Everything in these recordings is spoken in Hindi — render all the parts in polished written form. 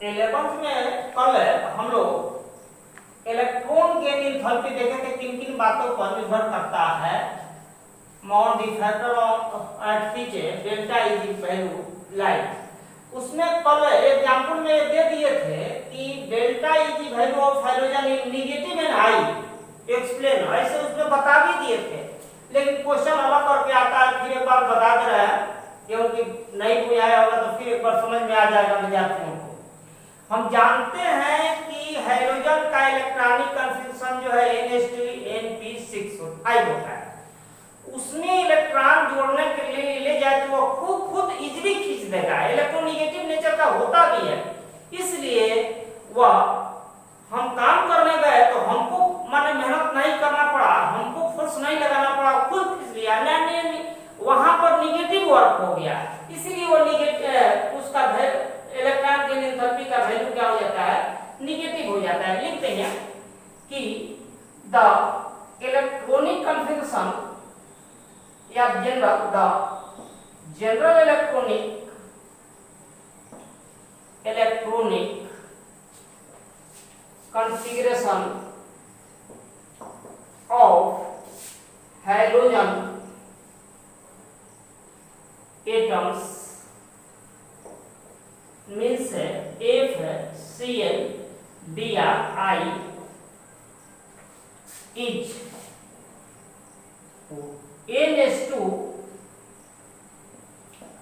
11th में कल हम लोग इलेक्ट्रॉन गेन एंथैल्पी देखे थे, किन किन बातों पर निर्भर करता है। Mod the factor of at पीछे डेल्टा इज वैल्यू लाइट। उसमें कल एग्जांपल में दे दिए थे कि delta is value of hydrogen in negative and high explain, ऐसे उसमें बता भी दिए थे। लेकिन क्वेश्चन अलग करके आता है, फिर एक बार बता दे रहे हैं, क्योंकि नहीं कोई आया होगा तो फिर एक बार समझ में आ जाएगा विद्यार्थियों को। हम जानते हैं कि हाइड्रोजन का इलेक्ट्रॉनिक कन्फिग्रेशन जो है NH2NP6 होता है। उसमें इलेक्ट्रॉन जोड़ने के लिए ले जाए तो वो खुद इजीली खींच देगा, इलेक्ट्रोनेगेटिव नेचर का होता भी है। इसलिए वह हम काम करने गए तो हमको माने मेहनत नहीं करना पड़ा, हमको फोर्स नहीं लगाना पड़ा, खुद खींच लिया, वहां पर नेगेटिव वर्क हो गया। इसीलिए वो नेगेटिव उसका इलेक्ट्रॉन गेन एंथैल्पी का वैल्यू क्या हो जाता है, नेगेटिव हो जाता है। लिखते हैं कि द इलेक्ट्रॉनिक कन्फिग्रेशन या general electronic configuration of halogen atoms means FCl Bri is NH2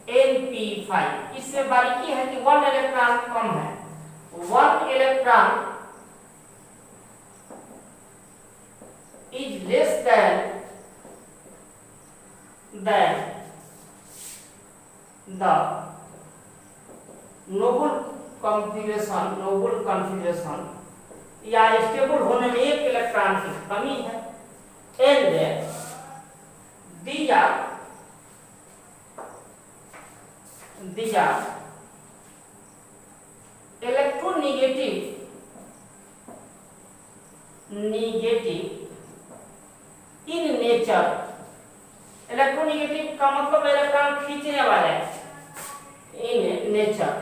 NP5। इससे बारीकी है कि 1 इलेक्ट्रॉन कम है, 1 electron is less than the noble configuration या स्टेबल होने में 1 इलेक्ट्रॉन की कमी है। And these are electronegative in nature. Electronegative का मतलब इलेक्ट्रॉन खींचने वाले, in nature.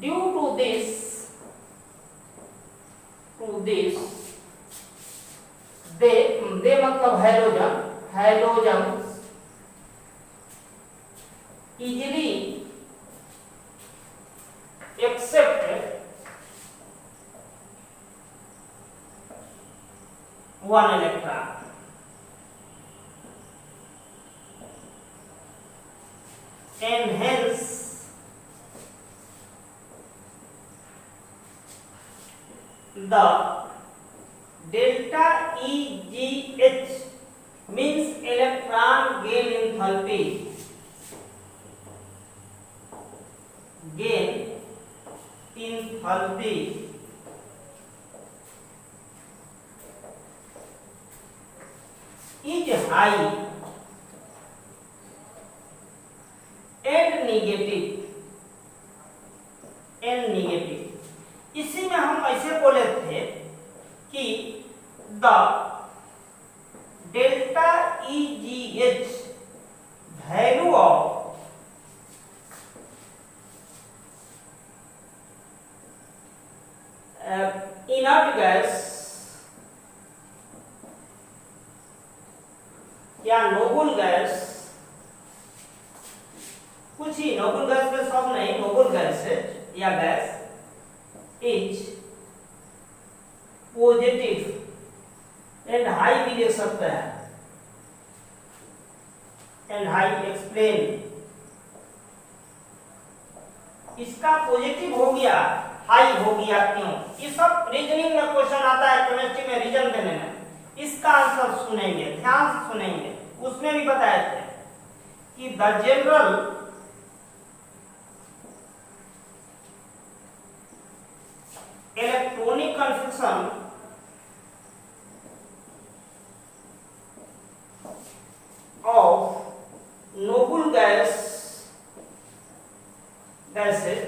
Due to this they मतलब hydrogen easily accept 1 electron and hence the delta EGH means electron gain enthalpy is high and negative इसी में हम ऐसे बोले थे कि the delta EGH value of inert gas या नोबल गैस, कुछ ही नोबल गैस में सब नहीं, नोबल गैस या gas is positive and high भी लिख सकते हैं, एंड हाई एक्सप्लेन। इसका पॉजिटिव हो गया, हाई हो गया क्यों? ये सब रीजनिंग में क्वेश्चन आता है, केमिस्ट्री में रीजन देने में। इसका आंसर सुनेंगे, ध्यान से सुनेंगे। उसमें भी बताए थे कि the general electronic configuration of noble gases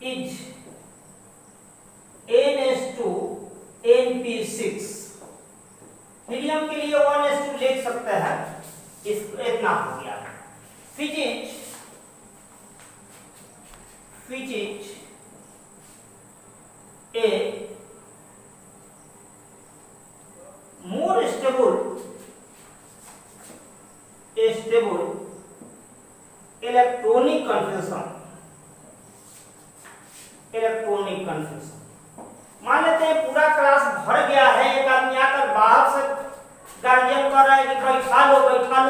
is NH2 NP6। Helium के लिए 1s2 लिख सकते हैं, इतना हो गया। Physics which is a more stable electronic confusion. मान लेते हैं पूरा क्लास भर गया है, एक आदमी आकर बाहर से गार्जियन कर रहा है कि बैठा लो,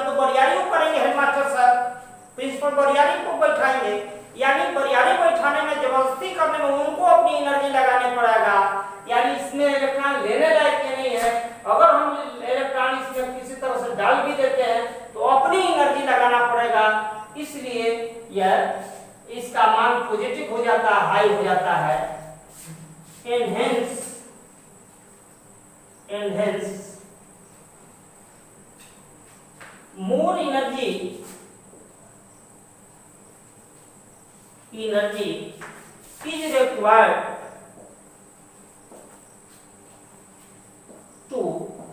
तो बरियारी को करेंगे हेडमास्टर साहब, प्रिंसिपल बरियारी को बैठाएंगे, यानी बरियारी बैठाने में, जबरदस्ती करने में उनको अपनी एनर्जी लगाने पड़ेगा। यानी इसमें इलेक्ट्रॉन लेने लायक नहीं है। अगर हम इलेक्ट्रॉन इसमें किसी तरह से डाल भी देते हैं तो अपनी एनर्जी लगाना पड़ेगा, इसलिए यह इसका मान पॉजिटिव हो जाता है, हाई हो जाता है। And hence more energy is required to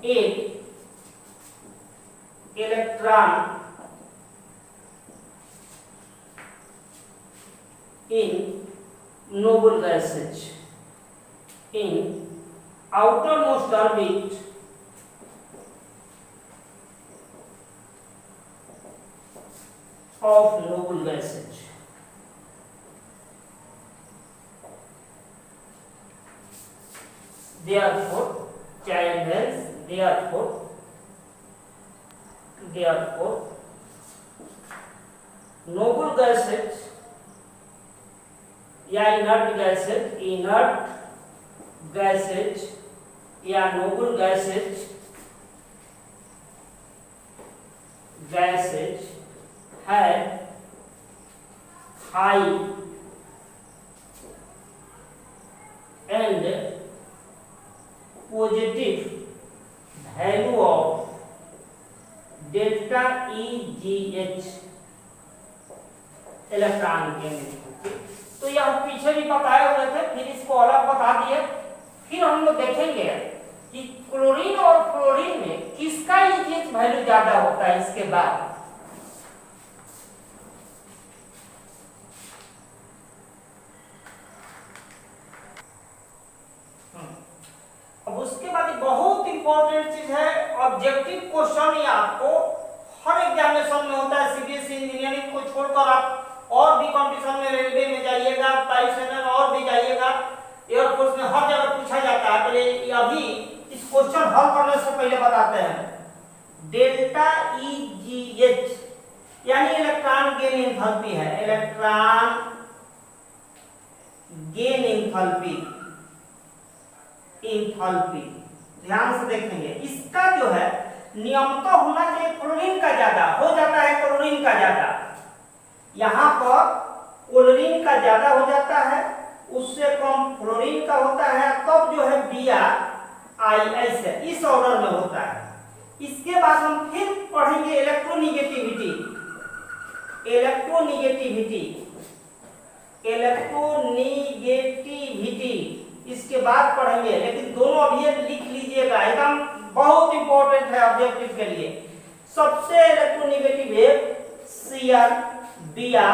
aid electron in noble gases in outermost orbit of noble gases. Therefore, noble gases या inert gases या noble gases have high and positive value of delta EGH electron के। तो यह पीछे भी बताए हुए थे, फिर इसको अलग बता दिए। फिर हम लोग देखेंगे कि क्लोरीन और फ्लोरीन में किसका EGH वैल्यू ज्यादा होता है। इसके बाद अब उसके बाद बहुत इंपॉर्टेंट चीज है, ऑब्जेक्टिव क्वेश्चन। ये आपको हर एग्जामिनेशन में होता है, सीबीएसई इंजीनियरिंग को छोड़कर आप और भी कंपटीशन में, रेलवे में जाइएगा, वायुसेना में और भी जाइएगा, एयरफोर्स में, हर जगह पूछा जाता है। पहले अभी इस क्वेश्चन हल करने से पहले बताते हैं। डेल्टा EGH यानी इलेक्ट्रॉन गेन एंथैल्पी है, इलेक्ट्रॉन गेन एंथैल्पी। ध्यान से देखेंगे, इसका जो है नियम तो होना चाहिए क्लोरीन का ज्यादा, हो जाता है क्लोरीन का ज्यादा, यहाँ पर क्लोरीन का ज्यादा हो जाता है, उससे कम फ्लोरीन का होता है, तब जो है Br ऐसे इस ऑर्डर में होता है। इसके बाद हम फिर पढ़ेंगे इलेक्ट्रोनिगेटिविटी। इसके बाद पढ़ेंगे, लेकिन दोनों अभी लिख लीजिएगा, एकदम बहुत इंपॉर्टेंट है ऑब्जेक्टिव के लिए। सबसे इलेक्ट्रोनिगेटिव है Cr Br,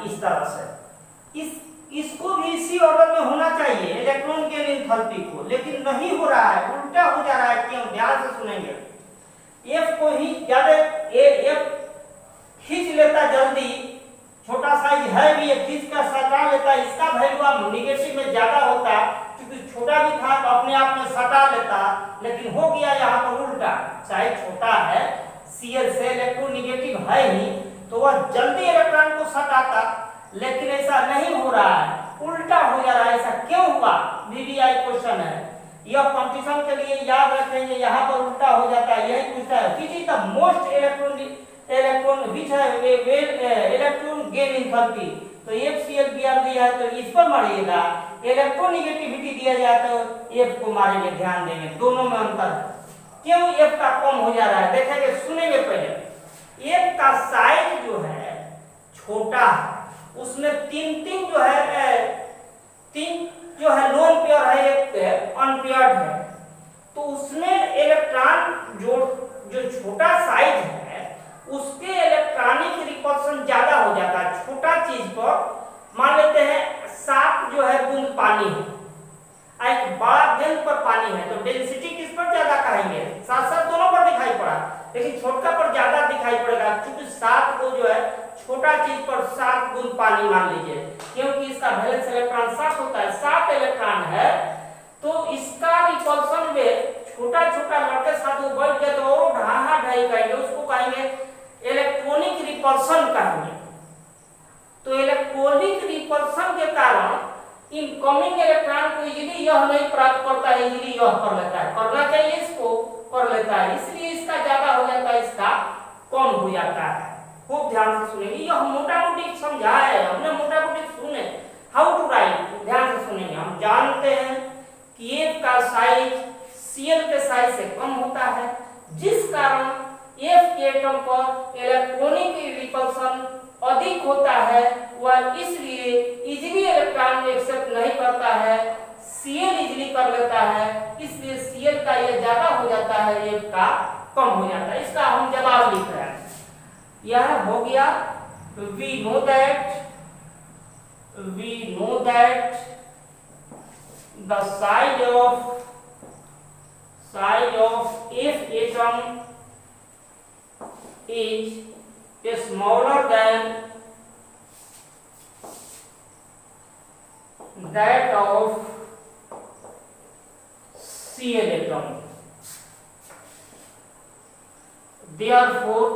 इस तरह से इसको भी इसी ऑर्डर में होना चाहिए इलेक्ट्रॉन के एंथैल्पी को, लेकिन नहीं हो रहा है, उल्टा हो जा रहा है। क्यों? ध्यान से सुनेंगे। F को ही ज्यादा F खींच लेता जल्दी, छोटा साइज है भी, खींच कर सटा लेता, इसका वैल्यू अब निगेटिव में ज्यादा होता, क्योंकि छोटा भी था तो अपने आप में सटा लेता, लेकिन हो गया यहाँ पर उल्टा। चाहे छोटा है, Cl से इलेक्ट्रोनिगेटिव है ही, तो वह जल्दी इलेक्ट्रॉन को सटाता, लेकिन ऐसा नहीं हो रहा है, उल्टा हो जा रहा है। ऐसा क्यों हुआ? VVI क्वेश्चन है, यह कंपटीशन के लिए याद रखेंगे, यहाँ पर उल्टा हो जाता है, यही पूछता है which is the most electron which है इलेक्ट्रॉन गेन एंथैल्पी। तो FCl Br दिया है तो इस पर मारिएगा, इलेक्ट्रोनिगेटिविटी दिया जाए तो F को मारेंगे। ध्यान देंगे, दोनों में अंतर है। क्यों F का कम हो जा रहा है देखेंगे, सुनेंगे पहले। F का साइज जो है छोटा है, उसमें तीन जो है लोन पेयर है, एक अनपेयर्ड है, तो उसमें इलेक्ट्रॉन जो छोटा साइज है उसके इलेक्ट्रॉनिक रिपल्सन ज्यादा हो जाता है। छोटा चीज पर मान लेते हैं 7 जो है बूंद पानी है, एक बड़ा गेंद पर पानी है, तो डेंसिटी किस पर ज्यादा कहेंगे? साथ साथ दोनों पर दिखाई पड़ा, लेकिन छोटा पर ज्यादा दिखाई पड़ेगा, क्योंकि 7 को जो है छोटा चीज पर 7 बूंद पानी मान लीजिए, क्योंकि इसका वैलेंस इलेक्ट्रॉन 7 होता है, 7 इलेक्ट्रॉन है, तो इसका रिपल्सन में छोटा छोटा लड़के साथ वो बैठ गया तो और ढाहा ढाई कहेंगे, उसको कहेंगे इलेक्ट्रॉनिक रिपल्सन कहेंगे। तो इलेक्ट्रॉनिक रिपल्सन के कारण इनकमिंग इलेक्ट्रॉन को इजीली यह नहीं प्राप्त करता है, इजीली यह कर लेता है, करना चाहिए इसको कर लेता है, इसलिए इसका ज्यादा हो जाता है, इसका कम हो जाता है। खूब ध्यान से सुनेंगे, यह मोटा मोटी समझा है हमने, मोटा मोटी सुने हाउ टू राइट, ध्यान से सुनेंगे। हम जानते हैं कि F का साइज Cl के साइज से कम होता है, जिस कारण F के एटम पर इलेक्ट्रॉनिक रिपल्सन अधिक होता है, वह इसलिए इजीली इलेक्ट्रॉन एक्सेप्ट नहीं करता है, Cl इजीली कर लेता है, इसलिए Cl का यह ज्यादा हो जाता है, F का कम हो जाता है। इसका हम जवाब लिख रहे हैं, यह हो गया we know that the size of F atom is smaller than that of Cl atom. Therefore,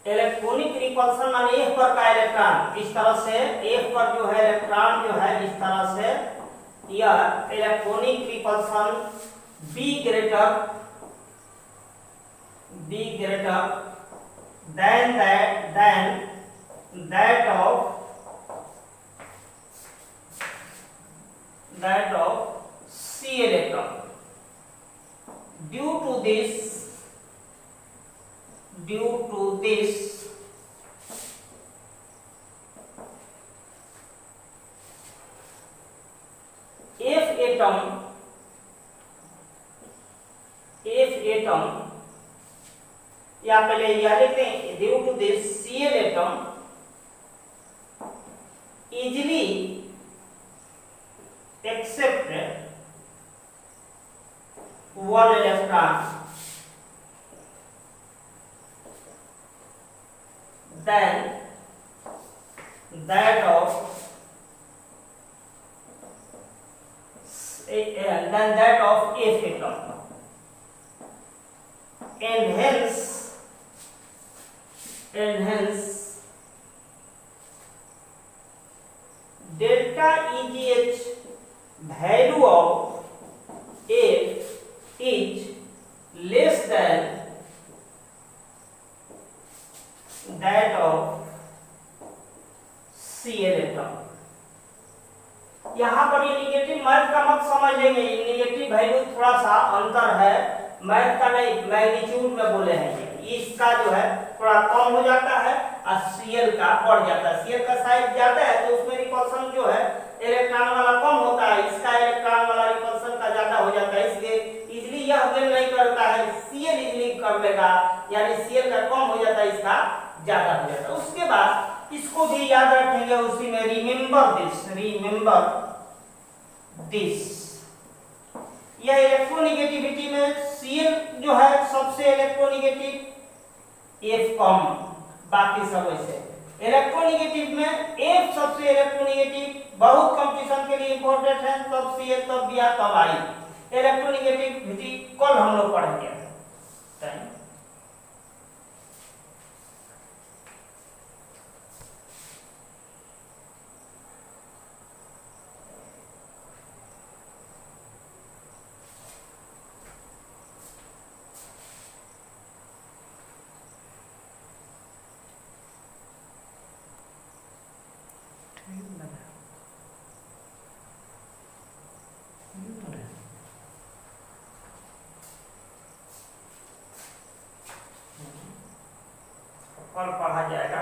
electronic repulsion माने F पर का इलेक्ट्रॉन, इस तरह से F पर जो है इलेक्ट्रॉन जो है इस तरह से, यह electronic repulsion B greater than that of Cl atom. Due to this F atom या पहले यह लिखते हैं, due to this Cl atom easily accept one electron than that of F atom, and hence delta EGH value of F is less than that of Cl atom. यहाँ पर ये निगेटिव मैथ का मत समझ लेंगे, निगेटिव वैल्यू थोड़ा सा अंतर है, मैथ का नहीं, मैग्नीट्यूड में बोले हैं ये, इसका जो है थोड़ा कम हो जाता है और Cl का बढ़ जाता है। Cl का साइज ज्यादा है तो उसमें रिपल्सन जो है इलेक्ट्रॉन वाला कम होता है, इसका इलेक्ट्रॉन वाला रिपल्सन का ज्यादा हो जाता है, इसलिए इजीली यह गेन नहीं करता है, Cl इजीली कर लेगा, यानी Cl का कम हो जाता है, इसका ज्यादा हो जाता है। उसके बाद इसको भी याद रखेंगे, उसी में रिमेंबर दिस, यह इलेक्ट्रोनेगेटिविटी में Cl जो है सबसे इलेक्ट्रोनेगेटिव, F कम, बाकी सब ऐसे। इलेक्ट्रोनेगेटिव में F सबसे इलेक्ट्रोनेगेटिव, बहुत कंपटीशन के लिए इंपॉर्टेंट है, तब Cl तब Br तब I। इलेक्ट्रोनेगेटिविटी कल हम लोग पढ़ेंगे। कल पढ़ा जाएगा।